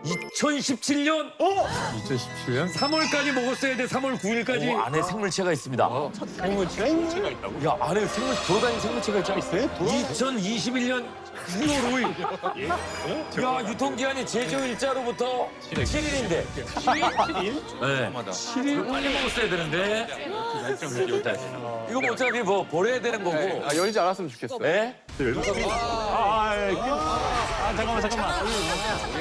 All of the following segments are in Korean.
2017년 2017년? 3월까지 먹었어야 돼. 3월 9일까지. 안에 생물체가 있습니다. 생물체가 있다고? 야, 안에 돌아다니는 생물체가 있잖아. 2021년 9월 5일. 야, 유통기한이 제조일자로부터 7일인데. 7일? 네. 7일? 빨리 먹었어야 되는데. 이거 뭐 어차피 뭐 버려야 되는 거고. 아, 열지 않았으면 좋겠어. 네? 잠깐만.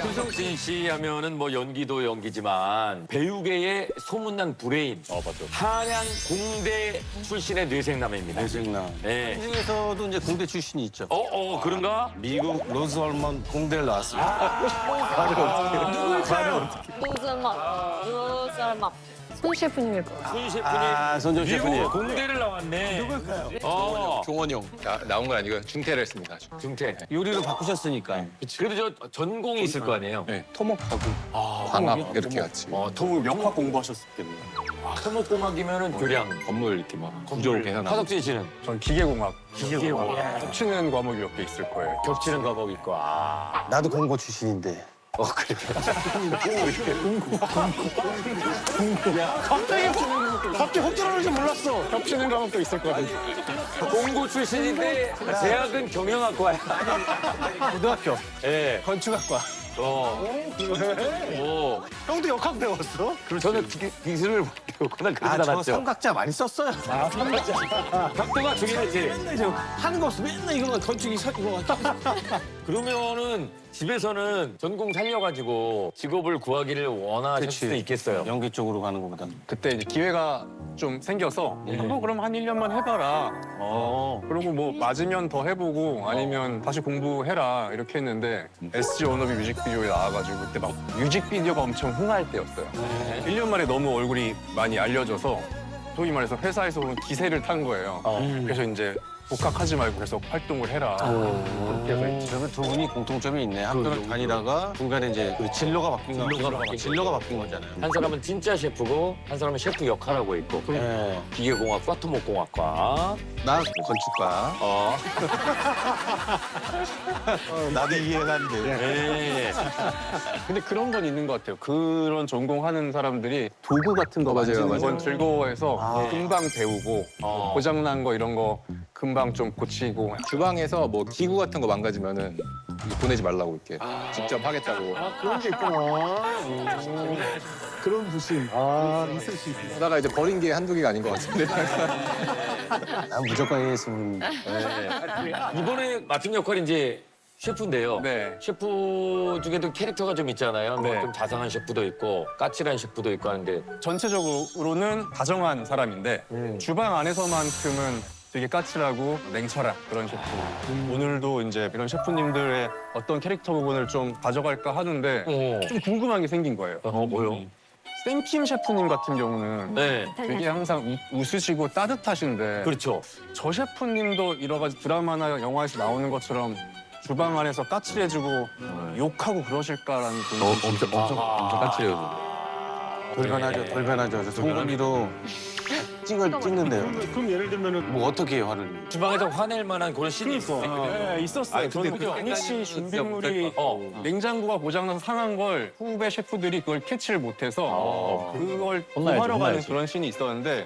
손성진 씨 하면은 뭐 연기도 연기지만 배우계의 소문난 브레인. 맞죠. 한양 공대 출신의 뇌생남입니다. 뇌생남. 네. 중에서도 이제 공대 출신이 있죠. 그런가? 미국 로즈월먼 공대를 나왔습니다. 누설마. 손 셰프님일 거예요. 손 셰프님. 손정 셰프님. 미국 공대를 나왔네. 누굴까요? 종원이 형. 나온 건 아니고요. 중퇴를 했습니다. 중퇴. 요리를 바꾸셨으니까. 그래도 저 전공이 있을 거 아니에요? 네, 토목하고 광학 이렇게 같이. 토목 역학 공부하셨겠네요. 토목공학이면은 교량. 건물 이렇게 막 구조를 계산하고. 하석진 씨는 전 기계공학. 기계공학. 겹치는 과목이 몇 개 있을 거예요. 겹치는 과목 있고. 나도 공고 출신인데. 그래. 갑자기 혹자라는 줄 몰랐어. 겹치는 과목도 있을 거거든요. 공고 출신인데 대학은 경영학과야. 고등학교 예. 건축학과. 형도 역학 배웠어? 저는 기술을 배웠거나 그러진 저 않았죠. 삼각자 많이 썼어요. 각도가 중요했지. 맨날 저 하는 거 없어. 맨날 이거만 건축이 이거. 그러면은 집에서는 전공 살려가지고 직업을 구하기를 원하실 수도 있겠어요. 연기 쪽으로 가는 것보다는. 그때 이제 기회가 좀 생겨서 뭐 그럼 한 1년만 해봐라. 그리고 뭐 맞으면 더 해보고 아니면 다시 공부해라 이렇게 했는데 SG 워너비 뮤직비디오에 나와가지고 그때 막 뮤직비디오가 엄청 흥할 때였어요. 1년 만에 너무 얼굴이 많이 알려져서 소위 말해서 회사에서 오는 기세를 탄 거예요. 그래서 이제 복학하지 말고 계속 활동을 해라. 그렇게 해서 이제 그러면 두 분이 공통점이 있네. 학교를 다니다가 중간에 이제 그 진로가 바뀐 거잖아요. 한 사람은 진짜 셰프고 한 사람은 셰프 역할하고 있고. 네. 기계공학과, 토목공학과. 나 건축가. 나도 이해가 안 돼. 네. 근데 그런 건 있는 것 같아요. 그런 전공하는 사람들이 도구 같은 거 만지는 건 즐거워해서 금방 배우고 고장난 거 이런 거 금방 좀 고치고 주방에서 뭐 기구 같은 거 망가지면은 보내지 말라고 이렇게 직접 하겠다고. 그런 게 있구나. 그런 부심. 있을 수 있어. 하다가 이제 버린 게 한두 개가 아닌 것 같은데. 난 무조건 했으면. 이번에 맡은 역할이 이제 셰프인데요. 네. 셰프 중에도 캐릭터가 좀 있잖아요. 뭐 네. 좀 자상한 셰프도 있고 까칠한 셰프도 있고 하는데 전체적으로는 다정한 사람인데 주방 안에서만큼은 되게 까칠하고 냉철한 그런 셰프. 오늘도 이제 이런 셰프님들의 어떤 캐릭터 부분을 좀 가져갈까 하는데 좀 궁금한 게 생긴 거예요. 뭐요? 샘킴 셰프님 같은 경우는 네. 되게 항상 웃으시고 따뜻하신데 그렇죠. 저 셰프님도 여러 가지 드라마나 영화에서 나오는 것처럼 주방 안에서 까칠해지고 욕하고 그러실까라는 엄청 까칠해요. 돌변하죠. 저 송곳니로 찍는데요. 그럼 예를 들면은 뭐 어떻게 해요, 화를? 주방에서 화낼 만한 그런 씬이 있어요. 네, 있었어요. 저는 당시 준비물이 냉장고가 고장나서 상한 걸 후배 셰프들이 그걸 캐치를 못해서 그걸 구하러 가는 그런 씬이 있었는데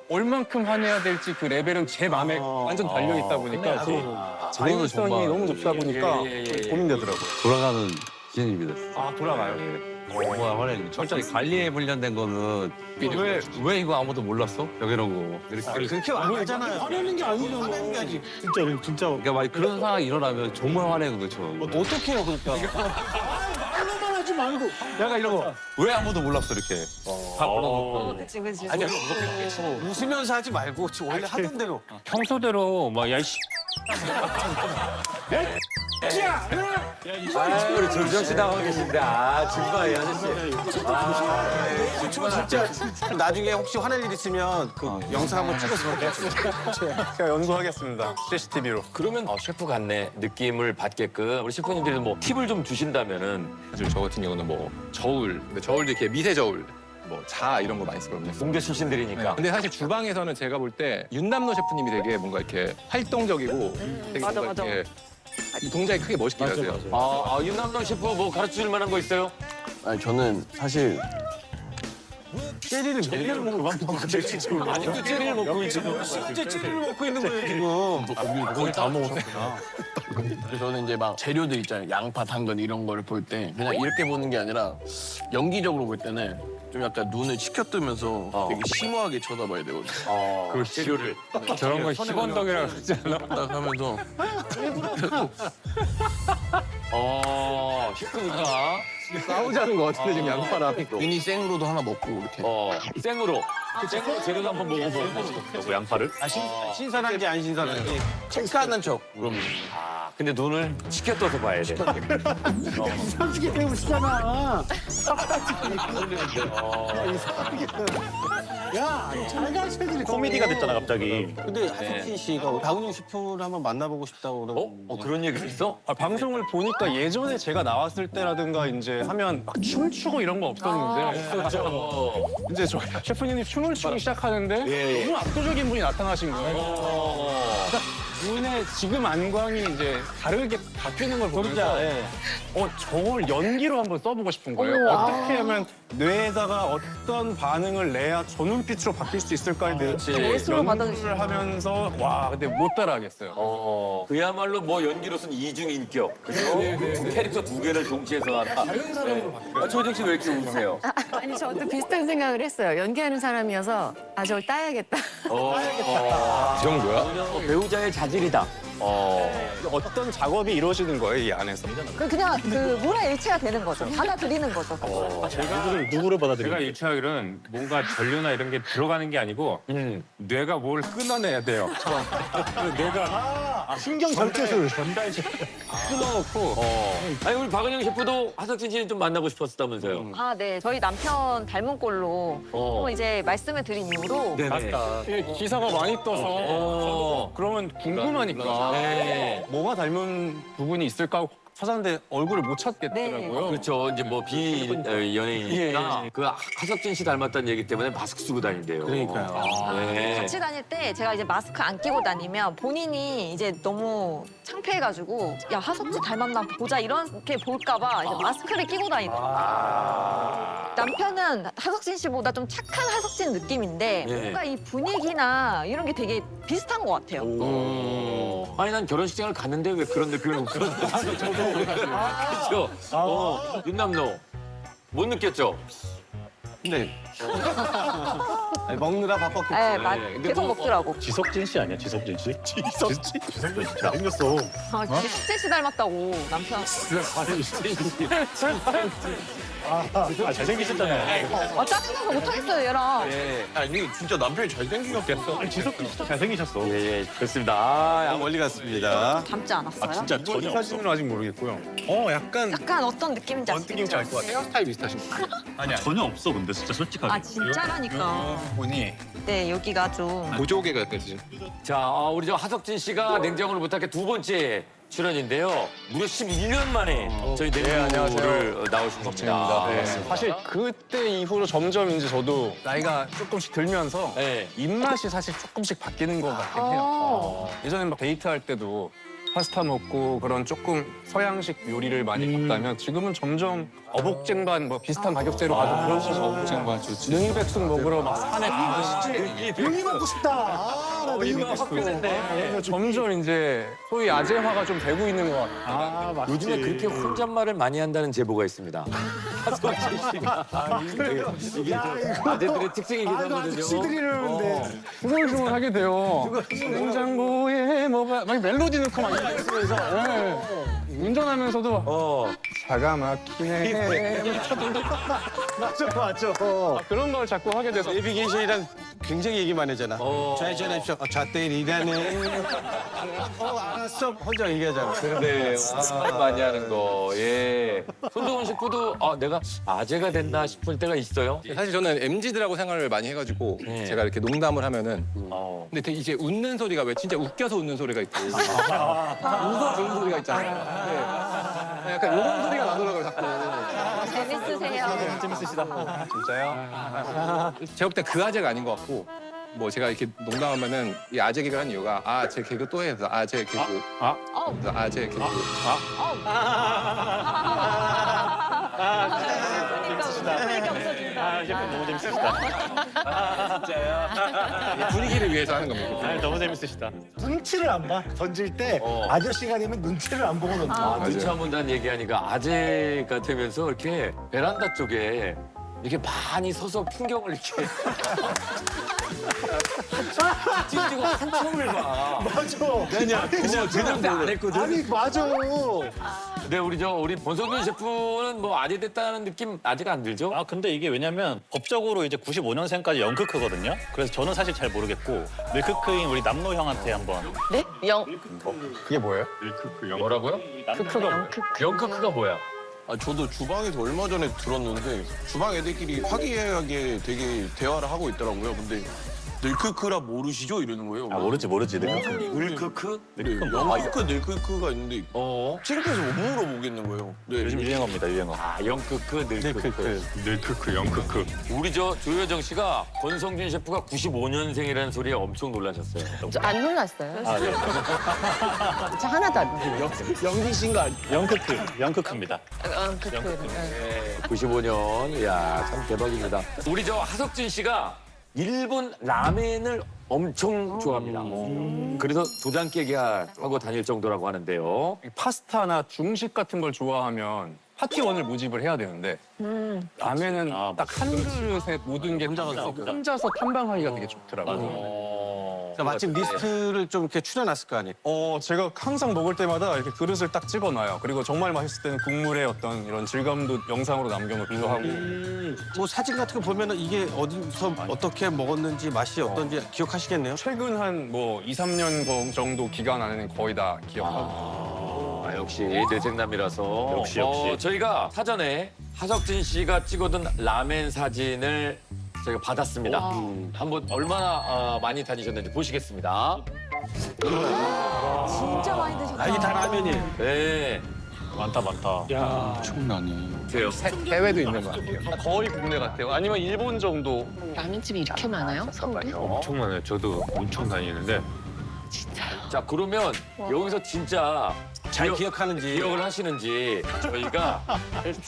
얼만큼 화내야 될지 그 레벨은 제 마음에 완전 달려있다 보니까 자율성이 너무 높다 보니까 고민되더라고요. 돌아가는 신입니다. 돌아가요. 뭐야, 화내. 철저히 관리에 훈련된 거는 왜 이거 아무도 몰랐어? 이런 거. 그렇게 안 하잖아요. 화내는 게 아니죠. 화내는 게 아니지. 진짜. 그러니까 막 그런 상황이 일어나면 정말 화내거든, 저. 어떻게 해요, 그러니까? 말로만 하지 말고. 약간 이런 거. 왜 아무도 몰랐어, 이렇게. 다 몰라서. 그치, 그치. 아니, 웃으면서 하지 말고 지금 원래 하던 대로. 평소대로 막, 야, 씨. 우리 조정 씨 나와 계신데 정말 이 아저씨. 진짜 나중에 혹시 화낼 일 있으면 그 영상 한번 찍어서 제가 연구하겠습니다. CCTV로. 그러면 셰프 같네 느낌을 받게끔 우리 셰프님들이 뭐 팁을 좀 주신다면은 사실 저 같은 경우는 뭐 저울, 근데 저울도 이렇게 미세 저울, 뭐 자 이런 거 많이 쓰거든요. 공대 출신들이니까. 근데 사실 주방에서는 제가 볼 때 윤남노 셰프님이 되게 뭔가 이렇게 활동적이고 되게 맞아, 뭔가 맞아. 이렇게 동작이 크게 멋있게 하세요. 윤남동 셰프 뭐 가르쳐 줄 만한 거 있어요? 아니 저는 사실 체리를 몇 개를 먹으면 지금 아직도 체리를 먹고 있지. 진짜 체리를 먹고 있는 거예요 지금. 거의 다 먹었구나. 그래서 저는 이제 막 재료들 있잖아요. 양파, 당근 이런 거를 볼 때 그냥 이렇게 보는 게 아니라 연기적으로 볼 때는 좀 약간 눈을 치켜뜨면서 되게 심오하게 쳐다봐야 되거든요. 그 재료를. 저런 거 희번덕이라고 그러지 않아? 딱 하면서 식구니까. 싸우자는 거 같은데 지금 양파랑. 괜히 생으로도 하나 먹고 이렇게. 생으로. 그 생으로 재료도 한번 먹어보고 양파를. 신선한지 안 신선한지 체크하는 척. 그럼 근데 눈을 치켜떠서 봐야 돼. 삼식이 배우고 싶잖아. 야, 잘가 체질이 코미디가 됐잖아 갑자기. 근데 하석진 씨가 박은영 셰프를 한번 만나보고 싶다고 그러는데. 그런 얘기 있어? 방송을 보니까 예전에 제가 나왔을 때라든가 이제 하면 막 춤추고 이런 거 없었는데 그렇죠. 이제 저 셰프님이 춤을 추기 시작하는데 너무 압도적인 분이 나타나신 거예요. 눈에 지금 안광이 이제 다르게 바뀌는 걸 보면서 저걸 연기로 한번 써보고 싶은 거예요. 어떻게 하면 뇌에다가 어떤 반응을 내야 저 눈빛으로 바뀔 수 있을까에 대해서 예술로 연구를 하면서 와 근데 못 따라하겠어요. 그야말로 뭐 연기로서는 이중인격. 그죠? 캐릭터 두 개를 동시에 소화한다. 다른 사람으로 바뀌어요. 조정 씨 왜 이렇게 웃으세요? 아니 저도 비슷한 생각을 했어요. 연기하는 사람이어서 저걸 따야겠다. 그 정도야? 배우자의 자질이다. 어떤 작업이 이루어지는 거예요, 이 안에서? 그냥 그 문화일체가 되는 거죠. 받아들이는 거죠. 누구를 받아들여? 제가 일치하기로는 뭔가 전류나 이런 게 들어가는 게 아니고 뇌가 뭘 끊어내야 돼요. 뇌가 신경 절제술. 끊어놓고. 아니 우리 박은영 셰프도 하석진 씨는 좀 만나고 싶었다면서요? 아, 네. 저희 남편 닮은 꼴로 한번 이제 말씀을 드린 이후로 기사가 많이 떠서 그러면 궁금하니까 뭐가 닮은 부분이 있을까 찾았는데 얼굴을 못 찾겠더라고요. 그렇죠. 이제 뭐 비연예인이니까 그 하석진 씨 닮았다는 얘기 때문에 마스크 쓰고 다닌대요. 그러니까요. 네. 같이 다닐 때 제가 이제 마스크 안 끼고 다니면 본인이 이제 너무 창피해가지고 야 하석진 닮았나 보자 이렇게 볼까봐 이제 마스크를 끼고 다니더라고요. 남편은 하석진 씨보다 좀 착한 하석진 느낌인데 뭔가 이 분위기나 이런 게 되게 비슷한 것 같아요. 아니 난 결혼식장을 갔는데 왜 그런 느낌을 못 받았는지. 그렇죠. 윤남노 못 느꼈죠? 근데 아니, 먹느라 바빴고. 네, 계속 뭐, 먹더라고. 지석진 씨 아니야? 지석진 씨? 지석진 씨 잘생겼어. 숙제 씨 닮았다고 남편. 잘생기셨잖아요. 짜증나서 못하겠어요 얘랑. 아니 진짜 남편이 잘생기겠어. 아니 지석진 진짜 잘생기셨어. 예, 그렇습니다. 멀리 갔습니다. 닮지 않았어요? 진짜 이 전혀 없어. 사진은 아직 모르겠고요. 약간 약간 어떤 느낌인지 아시죠? 느낌인지 알 것 같아요. 헤어스타일 비슷하신 거. 전혀 없어 근데 진짜 솔직하게. 아 진짜라니까. 분이 네 여기가 좀. 보조개가 같아지. 자, 우리 저 하석진 씨가 냉장고를 부탁해 두 번째 출연인데요. 무려 11년 만에 저희 냉장고를 나오신 겁니다. 사실 그때 이후로 점점 이제 저도 나이가 조금씩 들면서 네. 입맛이 사실 조금씩 바뀌는 것 같긴 해요. 예전에 막 데이트할 때도 파스타 먹고 그런 조금 서양식 요리를 많이 먹다면 지금은 점점 어복쟁반 뭐 비슷한 가격대로 가도 그런 거 어복쟁반 좋지. 능이백숙 먹으러 막 산에 가듯이 능이 먹고 싶다. 나 능이 먹고 싶어. 점점 이제 소위 아재화가 좀 되고 있는 것 같아요. 요즘에 그렇게 혼잣말을 많이 한다는 제보가 있습니다. 하석진 씨가. 이게 아재들의 특징이기도 하거든요. 시들이려는데. 중얼중얼 하게 돼요. 냉장고에 뭐가 막 멜로디 넣고 막 이러면서 운전하면서도 차가 막히네. 맞아. 그런 걸 자꾸 하게 돼서 내비게이션이랑 굉장히 얘기 많이 하잖아. 좌회전하십시오. 좌때리라네. 알았어. 혼자 얘기하잖아. 네, 많이 하는 거. 예. 손동훈 셰프도 내가 아재가 됐나 싶을 때가 있어요. 사실 저는 MZ들하고 생활을 많이 해가지고 제가 이렇게 농담을 하면은 근데 되게 이제 웃는 소리가 왜 진짜 웃겨서 웃는 소리가 있고 웃어 주는 소리가 있잖아요. 네. 약간 이런 소리가 나더라고요 자꾸. 재밌으세요. 재밌으시다. 진짜요? 제가 볼 때 그 아재가 아닌 것 같고 뭐 제가 이렇게 농담하면은 이 아재 개그를 하는 이유가 제 개그 또 해서 제 개그 제 개그 그러니까 웃어준다. 아, 셰프 너무 재밌으시다. 분위기를 위해서 하는 겁니다. 아, 너무 재밌으시다. 눈치를 안 봐. 던질 때 아저씨가 되면 눈치를 안 보고 던져. 눈치 안 본다는 얘기하니까 아재 같으면서 이렇게 베란다 쪽에 이렇게 많이 서서 풍경을 이렇게 찌지고 한참을 봐. 맞아. 그냥 안 했거든. 아니 맞아. 근데 우리 권성균 셰프는 뭐 아재 됐다는 느낌 아직 안 들죠? 아, 근데 이게 왜냐면 법적으로 이제 95년생까지 영크크거든요. 그래서 저는 사실 잘 모르겠고 밀크크인 우리 남노 형한테 한번. 네? 그게 뭐예요? 뭐라고요? 크크가 영크크가 뭐야? 아, 저도 주방에서 얼마 전에 들었는데 주방 애들끼리 화기애애하게 되게 대화를 하고 있더라고요. 근데 늘크크라 모르시죠? 이러는 거예요. 아, 모르지. 물크크? 네, 영크크, 늘크크가 있는데 창피해서 못 물어보겠는 거예요. 네. 요즘 유행어입니다, 유행어. 아, 영크크, 늘크크. 늘크크, 영크크. 우리 조효정 씨가 권성균 셰프가 95년생이라는 소리에 엄청 놀라셨어요. 저 안 놀랐어요. 아, 네. 저 하나도 안 놀랐어요. 연기신 거 아니에요? 영크크입니다. 95년, 이야, 참 대박입니다. 우리 하석진 씨가 일본 라멘을 엄청 좋아합니다. 그래서 도장 깨기 하고 다닐 정도라고 하는데요. 파스타나 중식 같은 걸 좋아하면 파티원을 모집을 해야 되는데 라면은 딱 한 그릇에 모든 게 혼자서 탐방하기가 되게 좋더라고요. 마침 리스트를 좀 이렇게 추려놨을 거 아니에요? 제가 항상 먹을 때마다 이렇게 그릇을 딱 찍어놔요. 그리고 정말 맛있을 때는 국물의 어떤 이런 질감도 영상으로 남겨놓기도 하고. 뭐 사진 같은 거 보면은 이게 어디서 어떻게 먹었는지 맛이 어떤지 기억하시겠네요? 최근 한 뭐 2, 3년 정도 기간 안에는 거의 다 기억하고. 역시 내생남이라서. 역시. 저희가 사전에 하석진 씨가 찍어둔 라멘 사진을 저희가 받았습니다. 한번 얼마나 많이 다니셨는지 보시겠습니다. 진짜 많이 드셨다. 이게 다 라면이에요. 네. 많다. 돼요. 해외도 있는 것 같아요. 거의 국내 같아요. 아니면 일본 정도. 라면집이 이렇게 많아요? 서울에? 엄청 많아요. 저도 엄청 다니는데. 자, 그러면 여기서 진짜 잘 기억하는지. 기억을 하시는지 저희가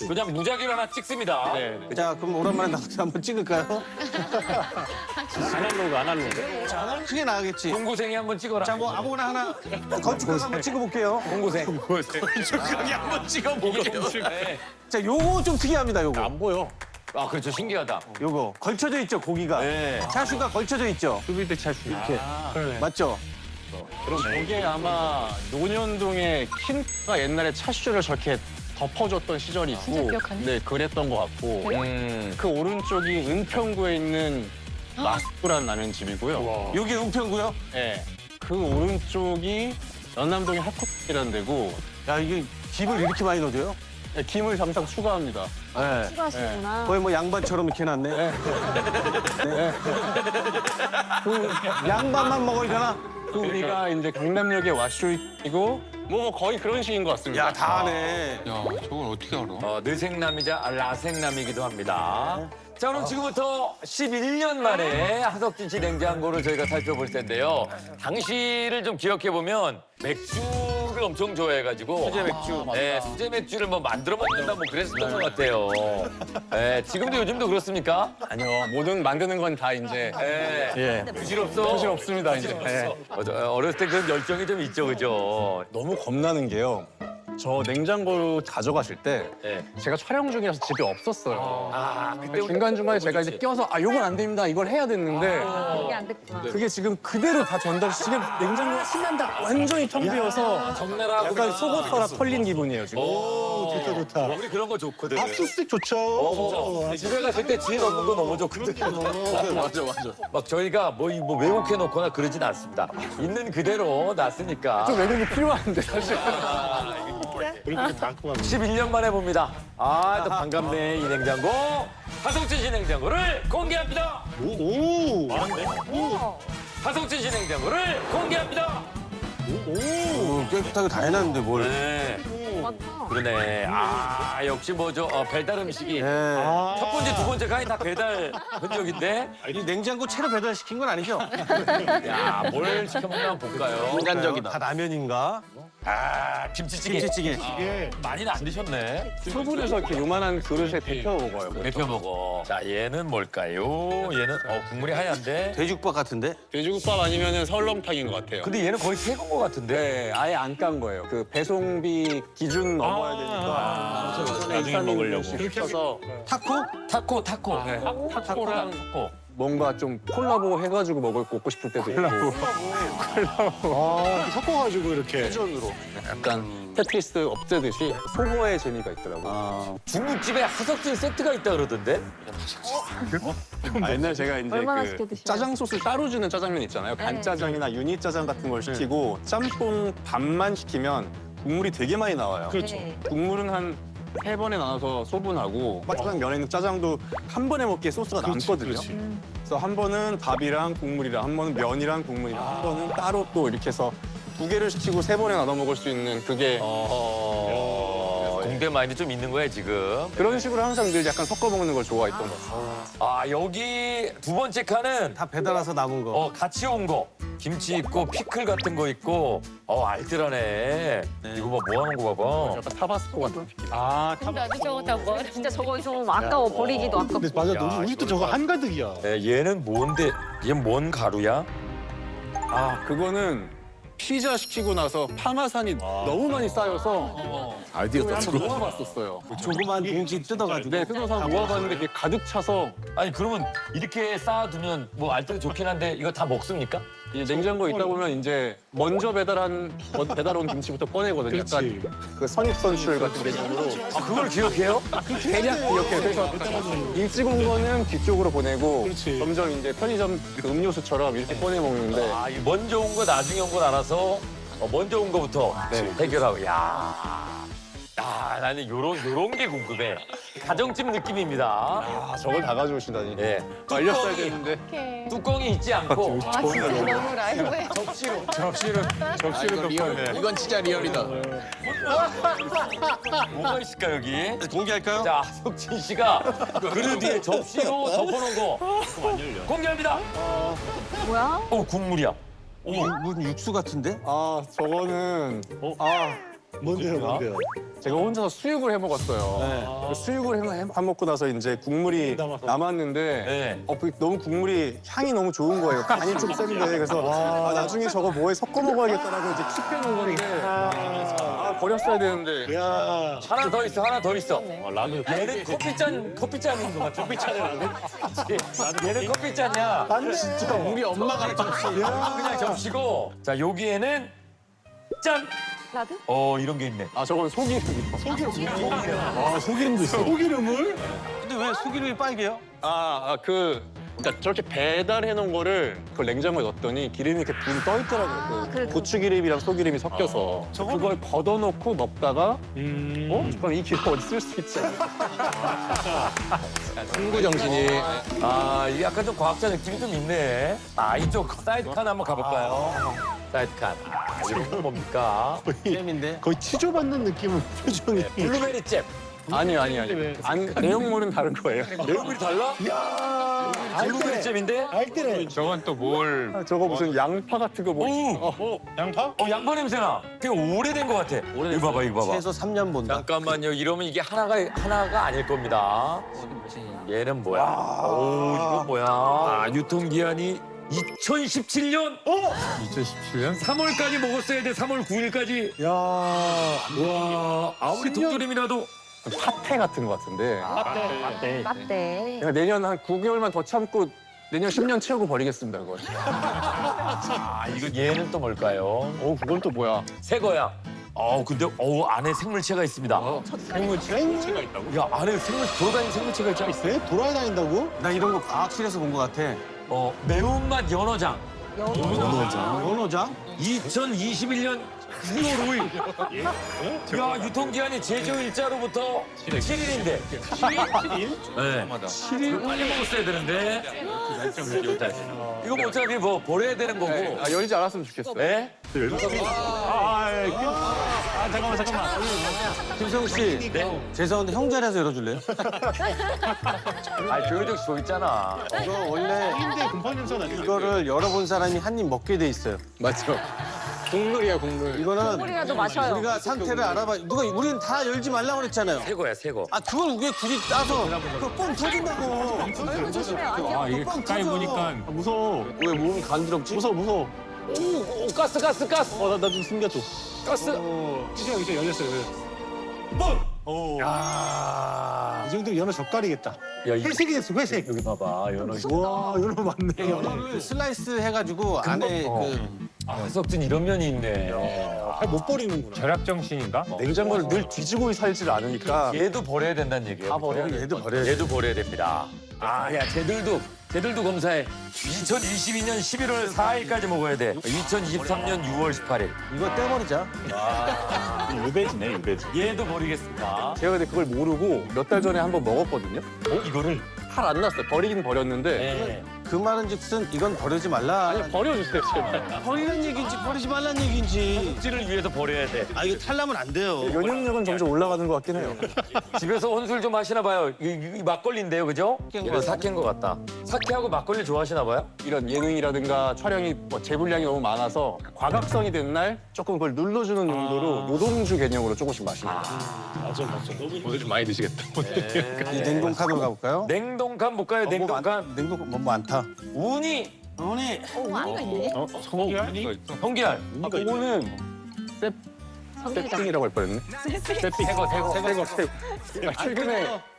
그냥 무작위로 하나 찍습니다. 자, 그럼 오랜만에 나와서 한번 찍을까요? 아날로그. 크게 나가겠지. 공고생이 한번 찍어라. 자, 뭐 아무거나 하나 건축가게 한번 찍어볼게요. 공고생. 건축가게 한번 찍어볼게요. 네. 자, 요거 좀 특이합니다, 요거. 안 보여. 아, 그렇죠. 신기하다. 요거 걸쳐져 있죠, 고기가. 네. 차슈가 걸쳐져 있죠. 수비드 차슈 이렇게. 맞죠? 그럼 저게 아마 논현동에 킨가 옛날에 차슈를 저렇게 덮어줬던 시절이 있고, 네, 그랬던 것 같고, 그 오른쪽이 은평구에 있는 마스쿠란 라면 집이고요. 여기 은평구요? 네, 그 오른쪽이 연남동의 핫컵이라는 데고, 야, 이게 김을 이렇게 많이 넣어줘요? 네, 김을 항상 추가합니다. 네. 추가하시구나. 거의 뭐 양반처럼 이렇게 해놨네. 네. 그 양반만 먹어야 되나? 그 우리가 이제 강남역의 와슈이고, 뭐 거의 그런 식인 것 같습니다. 야, 다 하네. 느생남이자 라생남이기도 합니다. 자, 그럼 지금부터 11년 만에 하석진 씨 냉장고를 저희가 살펴볼 텐데요. 당시를 좀 기억해보면 맥주를 엄청 좋아해가지고 수제 맥주. 네, 수제 맥주를 뭐 만들어 먹는다 뭐 그랬었던 것 같아요. 네, 지금도 요즘도 그렇습니까? 아니요, 뭐든 만드는 건 다 이제 네. 부실 없어? 사실 없습니다, 이제. 네. 어렸을 때 그런 열정이 좀 있죠, 그죠? 너무 겁나는 게요. 저 냉장고로 가져가실 때 네. 제가 촬영 중이라서 집에 없었어요. 그때 중간중간에 제가 이제 껴서 이건 안 됩니다. 이걸 해야 됐는데 이게 안 됐구나. 그게 지금 그대로 다 전달 지금 냉장고가 신난다. 완전히 텅 비어서 적나라하고 약간 속옷 털린 기분이에요, 지금. 오, 좋다. 우리 그런 거 좋거든. 압수수색 좋죠. 집에 갔을 때 뒤에 넣는 거 너무 좋거든. 맞아. 막 저희가 뭐 왜곡해 놓거나 그러진 않습니다. 있는 그대로 놨으니까. 좀 외국이 필요한데 사실. 그렇게 많고 합니다. 11년 만에 봅니다. 또 반갑네, 이 냉장고. 하석진 씨 냉장고를 공개합니다. 오. 하석진 씨 냉장고를 공개합니다. 오, 깨끗하게 다 해놨는데 뭘. 네. 많다. 그러네. 아, 역시 뭐죠? 배달 음식이. 네. 첫 번째, 두 번째 간이 다 배달 흔적인데. 이 냉장고 채로 배달시킨 건 아니죠? 야, 뭘 시켜 먹나 한번 볼까요? 인간적이다. 다 라면인가? 아, 김치찌개. 김치찌개. 아, 많이는 안 드셨네. 소분해서 이렇게 요만한 그릇에 데펴 먹어요. 대표 먹어. 자, 얘는 뭘까요? 얘는 국물이 하얀데. 돼지국밥 같은데? 돼지국밥 아니면 설렁탕인 것 같아요. 근데 얘는 거의 새건 것 같은데. 네, 아예 안 깐 거예요. 그 배송비 기준 넘어야 되니까. 나중에 먹으려고. 시켜서 타코? 타코. 네. 타코랑 타코. 뭔가 좀 콜라보 해가지고 먹고 싶을 때도 있고. 아, 섞어가지고 이렇게. 퓨전으로. 약간 테트리스 없애듯이 소거의 재미가 있더라고요. 중국집에 하석진 세트가 있다 그러던데. 옛날 제가 이제 얼마나 그 시켜 드시나요? 짜장 소스를 따로 주는 짜장면 있잖아요. 간짜장이나 유니 짜장 같은 걸 시키고 짬뽕 반만 시키면 국물이 되게 많이 나와요. 네. 국물은 한 3번에 나눠서 소분하고 마지막 면에 있는 짜장도 한 번에 먹기에 소스가 남거든요. 그래서 한 번은 밥이랑 국물이랑, 한 번은 면이랑 국물이랑, 한 번은 따로 또 이렇게 해서 2개를 시키고 3번에 나눠 먹을 수 있는 그게 공대 마인드 좀 있는 거야 지금. 그런 식으로 항상 늘 약간 섞어 먹는 걸 좋아했던 것 같아요. 아, 여기 두 번째 칸은 다 배달 와서 남은 거. 같이 온 거. 김치 있고 피클 같은 거 있고. 알뜰하네. 이거 뭐 하는 거 봐봐. 약간 타바스코 같은 나도 저거 다 뭐. 진짜 저거 좀 아까워. 버리기도 아깝고. 근데 맞아, 야, 우리도 저거 한가득이야. 얘는 뭔데? 얘 뭔 가루야? 그거는 피자 시키고 나서 파마산이 너무 많이 쌓여서 아이디어가 한번 모아봤었어요. 조그만 봉지 뜯어가지고. 네, 뜯어서 한번 모아봤는데 그게 가득 차서 아니 그러면 이렇게 쌓아두면 뭐 알뜰 좋긴 한데 이거 다 먹습니까? 이제 냉장고에 있다 보면 이제 먼저 배달 온 김치부터 꺼내거든요. 약간 그 선입선출 같은 개념으로 그걸 기억해요? 대략 기억해요. 그래서 일찍 온 거는 뒤쪽으로 보내고 점점 이제 편의점 그 음료수처럼 이렇게 꺼내 먹는데 이 먼저 온 거 나중에 온 거 알아서 먼저 온 거부터 해결하고. 나는 요런 게 궁금해. 가정집 느낌입니다. 저걸 다 가져오시다니. 예. 말렸어야 되는데. 뚜껑이 있지 않고 아, 진짜 너무 라이브에. 접시로 덮었네. 이건 진짜 리얼이다. 뭐가 있을까 여기? 공개할까요? 자, 석진 씨가 그릇 위에 접시로 덮어놓은 거 공개합니다. 뭐야? 국물이야. 무슨 육수 같은데? 저거는 뭔데요? 제가 혼자서 수육을 해 먹었어요. 수육을 해 먹고 나서 이제 국물이 남았는데 네. 너무 국물이 향이 너무 좋은 거예요. 간이 좀 센데 그래서 나중에 저거 뭐에 섞어 먹어야겠다라고 이제 킵해놓은 건데 버렸어야 되는데 야, 하나 더 있어, 하나 더 있어. 라면. 얘는 커피잔인 것 같아. 커피잔이라고? 얘는 커피잔이야. 진짜 우리 엄마가 그냥 접시고. 자, 여기에는 짠! 라드? 이런 게 있네. 저건 소기름이요. 소기름도 있어. 소기름을? 근데 왜 소기름이 빨개요? 그러니까 저렇게 배달해 놓은 거를 그 냉장고에 넣었더니 기름이 이렇게 붕 떠 있더라고요. 그래. 고추기름이랑 소기름이 섞여서 그걸 걷어놓고 먹다가 잠깐 이 기름 어디 쓸 수 있지? 승부 정신이. 이게 약간 좀 과학자 느낌이 좀 있네. 이쪽 사이드 칸 한번 가볼까요? 사이드 칸. 이건 뭡니까? 잼인데? 거의 치조받는 느낌은 표정이. 블루베리 잼. 아니요. 내용물은 다른 거예요. 내용물이 달라? 블루베리 잼인데? 알뜰해. 저건 또 뭘? 저거 무슨 양파 같은 거 뭐? 양파? 양파 냄새나. 되게 오래된 것 같아. 이거 봐봐. 최소 3년 본다. 잠깐만요. 이러면 이게 하나가 아닐 겁니다. 얘는 뭐야? 이건 뭐야? 유통기한이 2017년? 2017년? 3월까지 먹었어야 돼. 3월 9일까지. 야, 와, 아무리 통조림이라도. 파테 같은 거 같은데. 맞대. 내가 내년 한 9개월만 더 참고 내년 10년 채우고 버리겠습니다, 그걸. 이거 얘는 또 뭘까요? 그건 또 뭐야? 새 거야. 근데 안에 생물체가 있습니다. 생물체가 있다고? 야, 안에 돌아다니는 생물체가 있잖아. 왜 돌아다닌다고? 나 이런 거 과학실에서 본 거 같아. 매운맛 연어장. 연어장? 2021년 9월 5일. 야, 유통기한이 제조일자로부터 7일인데. 7일? 네. 7일? 빨리 먹었어야 되는데. 이거 뭐 어차피 뭐 버려야 되는 거고. 열지 않았으면 좋겠어요. 네? 잠깐만. 김성우 씨, 죄송한데 형 자리에서 열어줄래요? 아, 조효정 씨 저기 있잖아. 이거 원래 이거를 열어본 사람이 한 입 먹게 돼 있어요. 맞죠? 국룰이야, 국룰. 이거는 물이라도 마셔요. 우리가 상태를 알아봐. 우리는 다 열지 말라고 그랬잖아요. 새 거야, 새 거. 아, 그걸 왜 굳이 따서 그거 뻥 터진다고. 얼굴 조심해요. 안녕. 아 이게 가까이 보니까 무서워. 왜 몸 간지럽지? 무서워. 오, 가스. 나 좀 숨겨줘. 가스. 이제 열렸어요. 이 정도면 연어 젓갈이겠다. 야, 회색이 됐어, 회색. 여기 봐봐, 연어. 와, 연어 맞네. 연어를 슬라이스 해가지고 안에 아, 하석진 이런 면이 있네. 못 버리는구나. 절약 정신인가? 냉장고를 늘 뒤지고 살질 않으니까 얘도 버려야 된다는 얘기예요. 다 버려야 돼. 얘도 버려야 됩니다. 아, 야, 쟤들도 검사해. 2022년 11월 4일까지 먹어야 돼. 2023년 6월 18일. 이거 떼버리자. 유배지네, 유배지. 얘도 버리겠습니다. 제가 근데 그걸 모르고 몇 달 전에 한번 먹었거든요. 이거를? 탈 안 났어요. 버리긴 버렸는데 네. 그 말은즉슨 이건 버리지 말라. 아니 버려주세요 제발. 버리는 얘기인지 버리지 말란 얘기인지. 찌를 위해서 버려야 돼. 아, 이거 탈라면 안 돼요. 면역력은 점점 올라가는 것 같긴 해요. 집에서 혼술 좀 하시나 봐요. 이 막걸리인데요, 그죠? 얘는 사케인 것 같다. 사케하고 막걸리 좋아하시나 봐요? 이런 예능이라든가 촬영이 뭐 재분량이 너무 많아서 과각성이 된 날 조금 그걸 눌러주는 용도로 노동주 개념으로 조금씩 마시는 거예요. 오늘 좀 많이 드시겠다. 이 냉동칸으로 가볼까요? 냉동칸 못 가요, 냉동칸. 냉동 뭐 많다. 우니, 어머니. 아니가 있네. 성기알. 그거는 세팅이라고 할 뻔했네.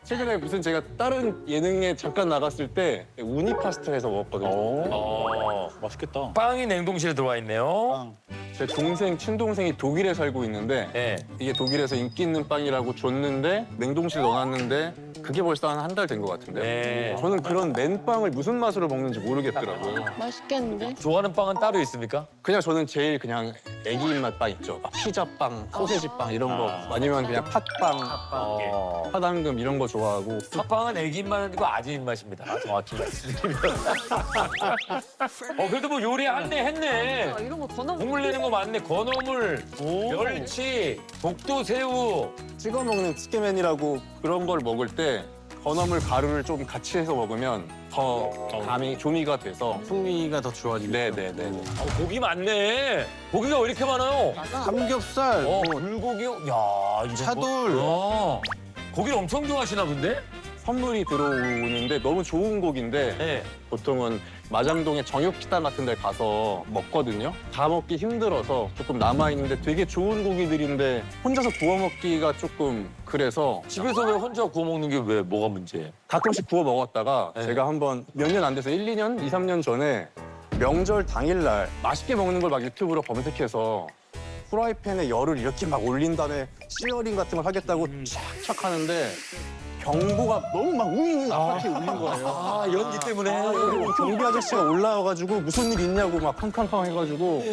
최근에 무슨 제가 다른 예능에 잠깐 나갔을 때 우니 파스타에서 먹었거든요. 맛있겠다. 빵이 냉동실에 들어와 있네요. 제 친동생이 독일에 살고 있는데 네. 이게 독일에서 인기 있는 빵이라고 줬는데 냉동실에 넣어놨는데 그게 벌써 한 달 된 것 같은데. 네. 저는 그런 맨빵을 무슨 맛으로 먹는지 모르겠더라고요. 맛있겠는데? 좋아하는 빵은 따로 있습니까? 그냥 저는 제일 그냥 애기 입맛 빵 있죠. 막 피자빵, 소세지빵 이런 거 아니면 그냥 팥빵, 팥당금 이런 거 좋아하고 팥빵은 애기 입맛 아니고 아재 입맛입니다. 정확히 말씀드리면. 그래도 뭐 요리 했네. 아, 이런 거 더 넣어. 국물 내는 거 많네. 건어물, 멸치, 독도새우. 찍어 먹는 츠케맨이라고 그런 걸 먹을 때 건어물 가루를 좀 같이 해서 먹으면 더 감이 조미가 돼서 풍미가 더 좋아지고. 네네네. 고기 많네. 고기가 왜 이렇게 많아요? 삼겹살, 뭐 불고기요? 야, 이거 차돌. 고기를 엄청 좋아하시나 본데? 선물이 들어오는데 너무 좋은 고기인데 네. 보통은 마장동의 정육식당 같은 데 가서 먹거든요. 다 먹기 힘들어서 조금 남아있는데 되게 좋은 고기들인데 혼자서 구워 먹기가 조금 그래서 집에서 왜 혼자 구워 먹는 게 왜 뭐가 문제예요? 가끔씩 구워 먹었다가 제가 한번 몇 년 안 돼서 1, 2년, 2, 3년 전에 명절 당일날 맛있게 먹는 걸 막 유튜브로 검색해서 프라이팬에 열을 이렇게 막 올린 다음에 시어링 같은 걸 하겠다고 착착 하는데 경보가 너무 막 우잉 아파트에 울린 거예요. 아, 연기 때문에. 경비 아저씨가 올라와가지고 무슨 일 있냐고 막 康康康 해가지고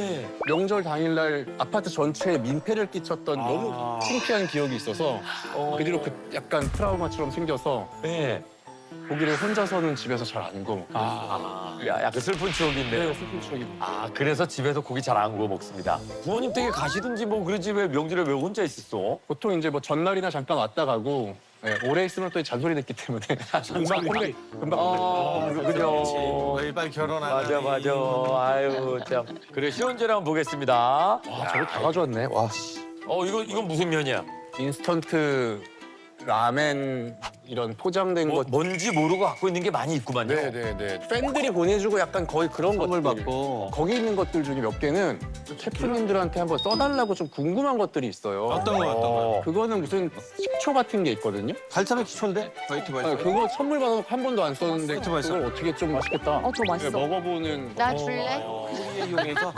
명절 당일날 아파트 전체에 민폐를 끼쳤던 너무 창피한 기억이 있어서 그 뒤로 약간 트라우마처럼 생겨서 네. 고기를 혼자서는 집에서 잘 안 구워 먹어요. 야, 약간 슬픈 추억인데. 슬픈 추억이. 아, 그래서 집에서 고기 잘 안 구워 먹습니다. 부모님 댁에 가시든지 뭐 그러지 왜 명절에 왜 혼자 있었어? 보통 이제 뭐 전날이나 잠깐 왔다 가고 오래 있으면 또 잔소리 듣기 때문에 금방 그죠. 일반 결혼하는. 맞아. 아유, 참. 그래, 시원제를 한번 보겠습니다. 와 저거 다 가져왔네. 와 씨. 이건 무슨 면이야? 인스턴트 라멘 이런 포장된 것. 뭔지 모르고 갖고 있는 게 많이 있구만요. 네네네. 팬들이 보내주고 약간 거의 그런 선물 것들. 받고. 거기 있는 것들 중에 몇 개는 셰프님들한테 한번 써달라고 좀 궁금한 것들이 있어요. 어떤 거? 그거는 무슨 식초 같은 게 있거든요. 발사믹 기초인데? 화이트 그거 선물 받아서 한 번도 안 썼는데 그걸 어떻게 좀 맛있겠다. 저 맛있어. 먹어보는. 나 줄래? 이용해서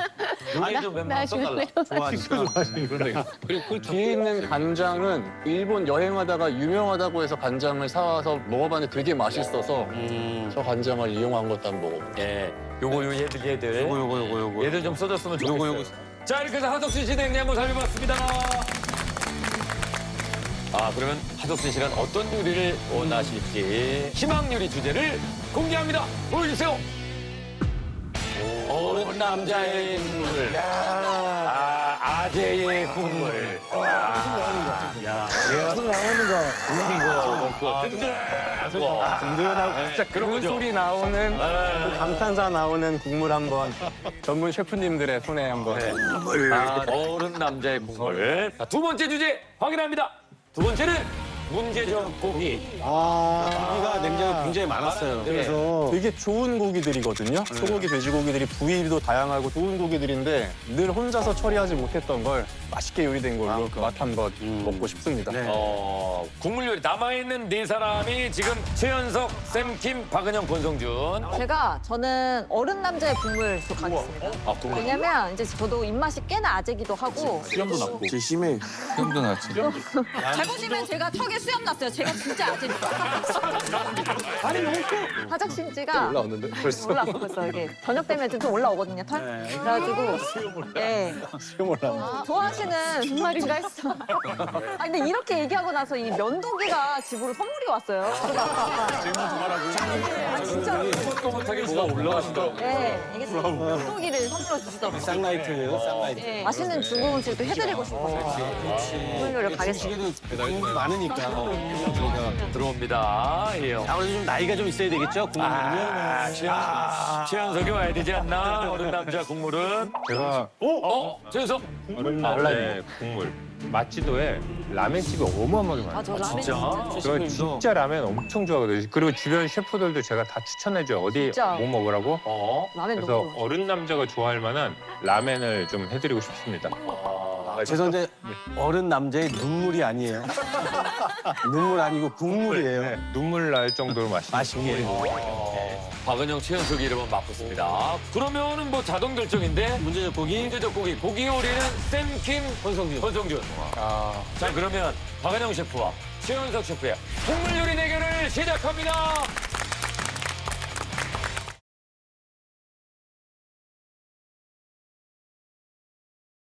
요리 좀 웬만하면 써달라. 좋아하니까. 그리고 그 뒤에 있는 간장은 일본 여행하다가 유명하다고 해서 간장을 사와서 먹어봤는데 되게 맛있어서 저 간장을 이용한 것도 한번 먹어볼게요. 예, 요거 얘들. 요거. 얘들 좀 써줬으면 좋겠어요. 요거. 자, 이렇게 해서 하석진 씨 냉장고 살펴봤습니다. 그러면 하석진 씨는 어떤 요리를 원하실지 희망 요리 주제를 공개합니다. 보여주세요. 남자의 눈물. 자, 아재의 국물. 든든하고 진짜 그런 소리 나오는 그 감탄사 나오는 국물 한번 전문 셰프님들의 손에 한번. 어른 남자의 국물. 자, 두 번째 주제 확인합니다. 두 번째는 문제적 고기. 고기가 냉장고에 굉장히 많았어요. 그래서 되게 좋은 고기들이거든요. 소고기, 돼지고기들이 부위도 다양하고 좋은 고기들인데 늘 혼자서 처리하지 못했던 걸 맛있게 요리된 걸로 그 맛 한번 먹고 싶습니다. 국물 요리 남아있는 네 사람이 지금 최연석, 샘킴, 박은영, 권성준. 저는 어른 남자의 국물 또 가겠습니다. 왜냐면 이제 저도 입맛이 꽤나 아재기도 하고 수염도 났고. 제일 심해. 수염도 났지. 잘 보시면 제가 턱에 수염 났어요. 제가 진짜 아재니까. 화적 심지가 올라왔는데 벌써. 올라왔어 벌써 이게 저녁 되면 좀 올라오거든요 털. 그래가지고 예. 좋아하시는 무슨 말인가 했어. 아 근데 이렇게 얘기하고 나서 이 면도기가 집으로 선물이 왔어요. 진짜. 못하게 뭐가 올라가시더라고요. 네, 이게 면도기를 선물로 주시더라고요. 쌍라이트예요, 쌍라이트. 네, 맛있는 중국 음식도 해드리고 싶어서 국물 요리 가겠습니다. 국물이 많으니까. 들어옵니다. 예. 아무래도 좀 나이가 좀 있어야 되겠죠, 국물은요. 최연석이 와야 되지 않나? 어른 남자 국물은. 제가 최연석. 어른 남자의 국물 맛지도에 라멘집이 어마어마하게 많아요. 저 라면 저 진짜 라면 엄청 좋아하거든요. 그리고 주변 셰프들도 제가 다 추천해줘요. 어디 진짜. 뭐 먹으라고. 라면 그래서 너무 좋아. 어른 남자가 좋아할 만한 라멘을 좀 해드리고 싶습니다. 죄송한데 어른 남자의 눈물이 아니에요. 눈물 아니고 국물이에요. 네, 눈물 날 정도로 맛있게. 박은영, 최연석이 이름은 맞붙습니다. 그러면은 뭐 자동 결정인데 문제적 고기. 문제적 고기. 고기 요리는 샘킴, 권성준. 자 그러면 박은영 셰프와 최연석 셰프의 국물 요리 대결을 시작합니다.